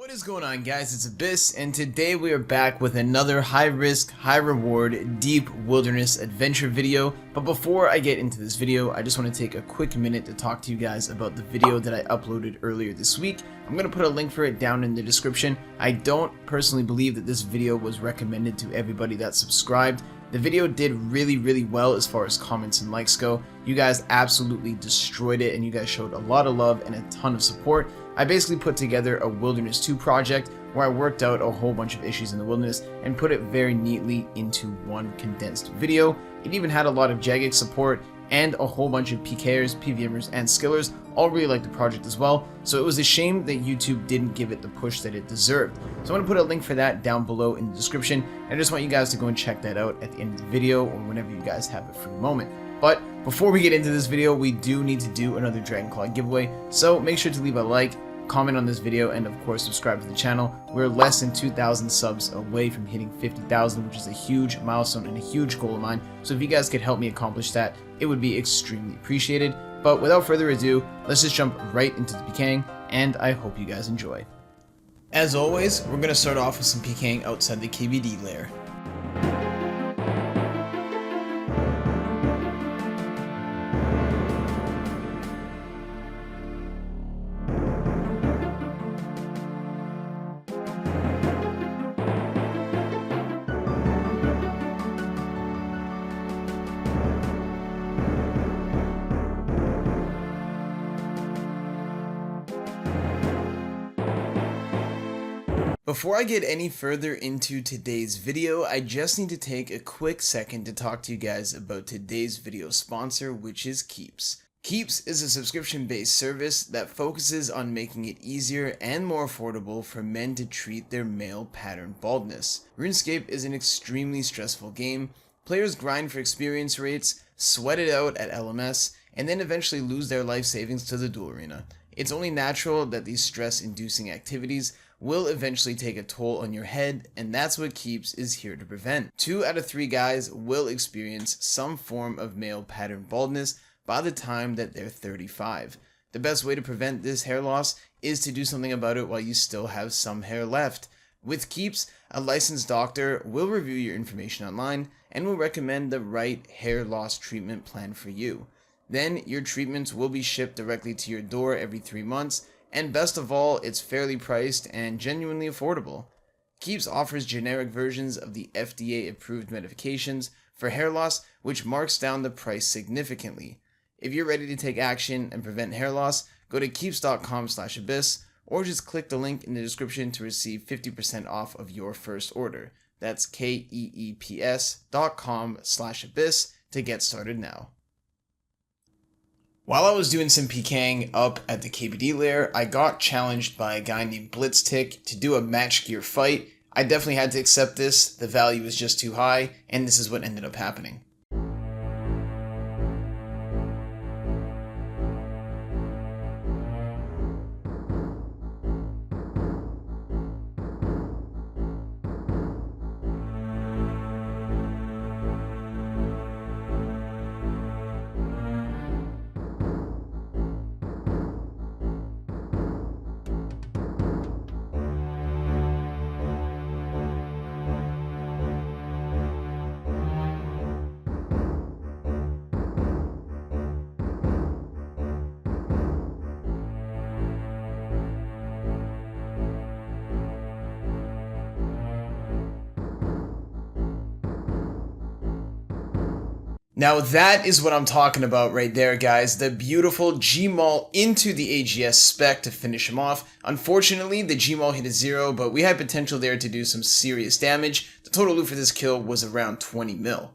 What is going on, guys? It's Abyss, and today we are back with another high risk, high reward, deep wilderness adventure video. But before I get into this video, I just want to take a quick minute to talk to you guys about the video that I uploaded earlier this week. I'm going to put a link for it down in the description. I don't personally believe that this video was recommended to everybody that subscribed. The video did really well as far as comments and likes go. You guys absolutely destroyed it, and you guys showed a lot of love and a ton of support. I basically put together a Wilderness 2 project where I worked out a whole bunch of issues in the wilderness and put it very neatly into one condensed video. It even had a lot of Jagex support and a whole bunch of PKers, PVMers, and Skillers all really liked the project as well, so it was a shame that YouTube didn't give it the push that it deserved. So I'm going to put a link for that down below in the description, and I just want you guys to go and check that out at the end of the video or whenever you guys have a free moment. But before we get into this video, we do need to do another Dragon Claw giveaway, so make sure to leave a like, comment on this video, and of course subscribe to the channel. We're less than 2,000 subs away from hitting 50,000, which is a huge milestone and a huge goal of mine. So if you guys could help me accomplish that, it would be extremely appreciated. But without further ado, let's just jump right into the PKing, and I hope you guys enjoy. As always, we're going to start off with some PKing outside the KBD lair. Before I get any further into today's video, I just need to take a quick second to talk to you guys about today's video sponsor, which is Keeps. Keeps is a subscription-based service that focuses on making it easier and more affordable for men to treat their male pattern baldness. RuneScape is an extremely stressful game. Players grind for experience rates, sweat it out at LMS, and then eventually lose their life savings to the duel arena. It's only natural that these stress-inducing activities will eventually take a toll on your head, and that's what Keeps is here to prevent. 2 out of 3 guys will experience some form of male pattern baldness by the time that they're 35. The best way to prevent this hair loss is to do something about it while you still have some hair left. With Keeps, a licensed doctor will review your information online and will recommend the right hair loss treatment plan for you. Then your treatments will be shipped directly to your door every 3 months, and best of all, it's fairly priced and genuinely affordable. Keeps offers generic versions of the FDA-approved medications for hair loss, which marks down the price significantly. If you're ready to take action and prevent hair loss, go to keeps.com/abyss or just click the link in the description to receive 50% off of your first order. That's keeps.com/abyss to get started now. While I was doing some PKing up at the KBD lair, I got challenged by a guy named Blitztick to do a match gear fight. I definitely had to accept this, the value was just too high, and this is what ended up happening. Now that is what I'm talking about right there, guys. The beautiful G-Maul into the AGS spec to finish him off. Unfortunately, the G-Maul hit a 0, but we had potential there to do some serious damage. The total loot for this kill was around 20 mil.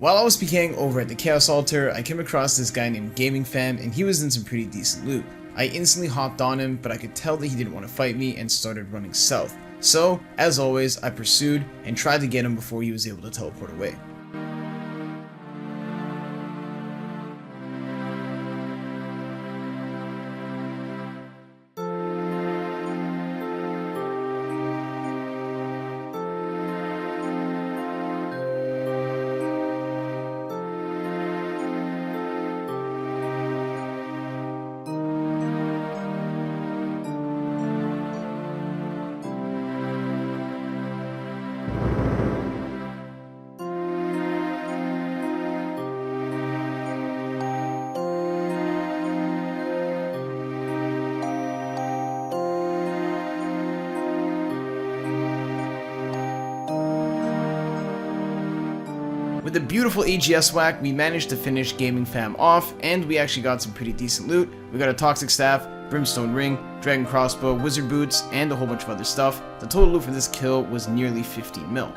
While I was PKing over at the Chaos Altar, I came across this guy named Gaming Fam, and he was in some pretty decent loot. I instantly hopped on him, but I could tell that he didn't want to fight me and started running south. So, as always, I pursued and tried to get him before he was able to teleport away. With a beautiful AGS whack, we managed to finish Gaming Fam off, and we actually got some pretty decent loot. We got a Toxic Staff, Brimstone Ring, Dragon Crossbow, Wizard Boots, and a whole bunch of other stuff. The total loot for this kill was nearly 50 mil.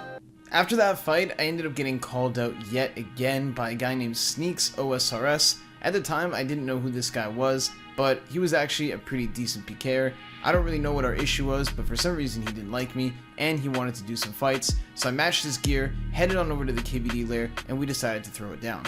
After that fight, I ended up getting called out yet again by a guy named Sneaks OSRS. At the time, I didn't know who this guy was, but he was actually a pretty decent pker. I don't really know what our issue was, but for some reason he didn't like me, and he wanted to do some fights, so I matched his gear, headed on over to the KBD lair, and we decided to throw it down.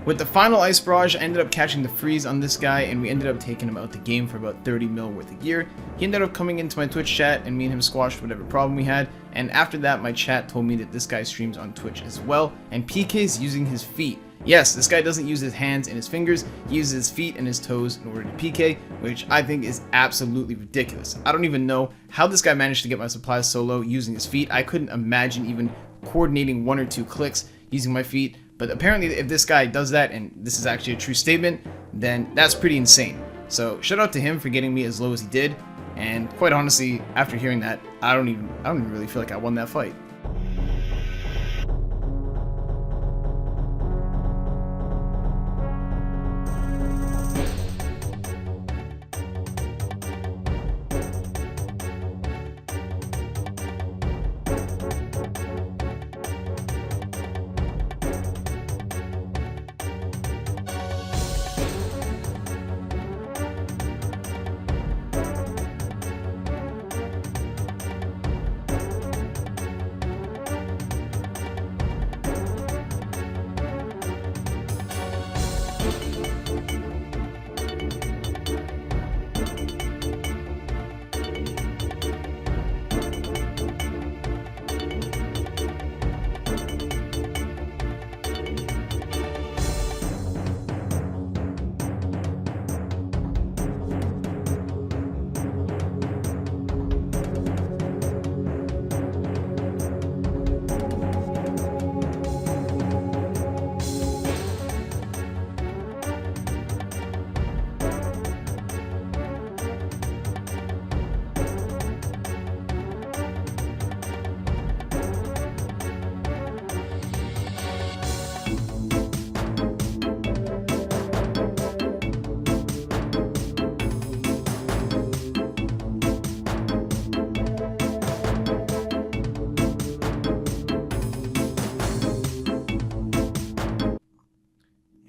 With the final Ice Barrage, I ended up catching the freeze on this guy, and we ended up taking him out the game for about 30 mil worth of gear. He ended up coming into my Twitch chat, and me and him squashed whatever problem we had, and after that my chat told me that this guy streams on Twitch as well, and PKs using his feet. Yes, this guy doesn't use his hands and his fingers, he uses his feet and his toes in order to PK, which I think is absolutely ridiculous. I don't even know how this guy managed to get my supplies so low using his feet. I couldn't imagine even coordinating 1 or 2 clicks using my feet. But apparently if this guy does that, and this is actually a true statement, then that's pretty insane. So shout out to him for getting me as low as he did, and quite honestly, after hearing that, I don't even really feel like I won that fight.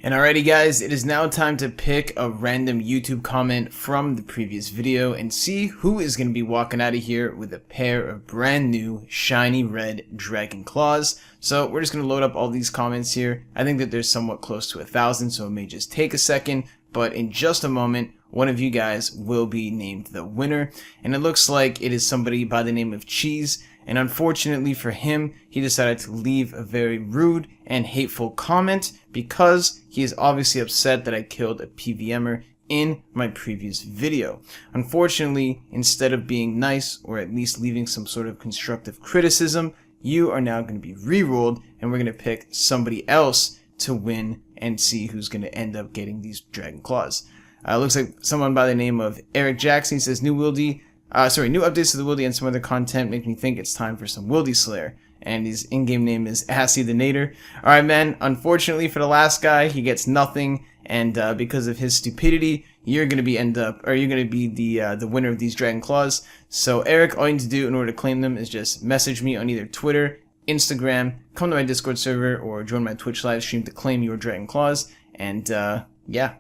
And alrighty guys, it is now time to pick a random YouTube comment from the previous video and see who is going to be walking out of here with a pair of brand new shiny red dragon claws. So we're just going to load up all these comments here. I think that there's somewhat close to 1,000, so it may just take a second, but in just a moment, one of you guys will be named the winner. And it looks like it is somebody by the name of Cheese. And unfortunately for him, he decided to leave a very rude and hateful comment because he is obviously upset that I killed a PVMer in my previous video. Unfortunately, instead of being nice or at least leaving some sort of constructive criticism, you are now going to be re-rolled and we're going to pick somebody else to win and see who's going to end up getting these dragon claws. Looks like someone by the name of Eric Jackson says new updates to the Wildy and some other content make me think it's time for some Wildy Slayer. And his in-game name is Assy the Nader. Alright man, unfortunately for the last guy, he gets nothing, and because of his stupidity, you're gonna be the winner of these dragon claws. So Eric, all you need to do in order to claim them is just message me on either Twitter, Instagram, come to my Discord server, or join my Twitch live stream to claim your dragon claws. And yeah.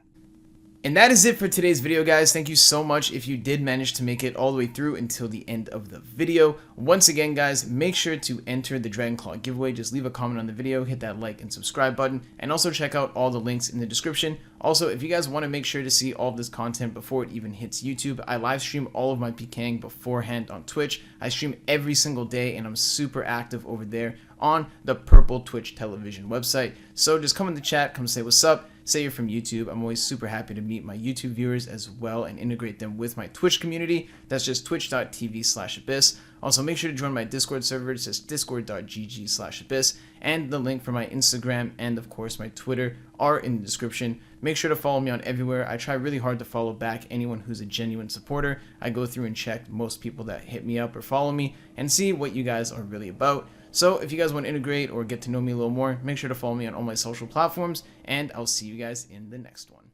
And that is it for today's video, guys. Thank you so much if you did manage to make it all the way through until the end of the video. Once again, guys, make sure to enter the Dragon Claw giveaway. Just leave a comment on the video, hit that like and subscribe button, and also check out all the links in the description. Also, if you guys want to make sure to see all of this content before it even hits YouTube, I live stream all of my pkering beforehand on Twitch. I stream every single day, and I'm super active over there on the Purple Twitch television website. So just come in the chat, come say what's up. Say you're from YouTube. I'm always super happy to meet my YouTube viewers as well and integrate them with my Twitch community. That's just twitch.tv/abyss. Also, make sure to join my Discord server. It's just discord.gg/abyss. And the link for my Instagram and, of course, my Twitter are in the description. Make sure to follow me on everywhere. I try really hard to follow back anyone who's a genuine supporter. I go through and check most people that hit me up or follow me and see what you guys are really about. So if you guys want to integrate or get to know me a little more, make sure to follow me on all my social platforms, and I'll see you guys in the next one.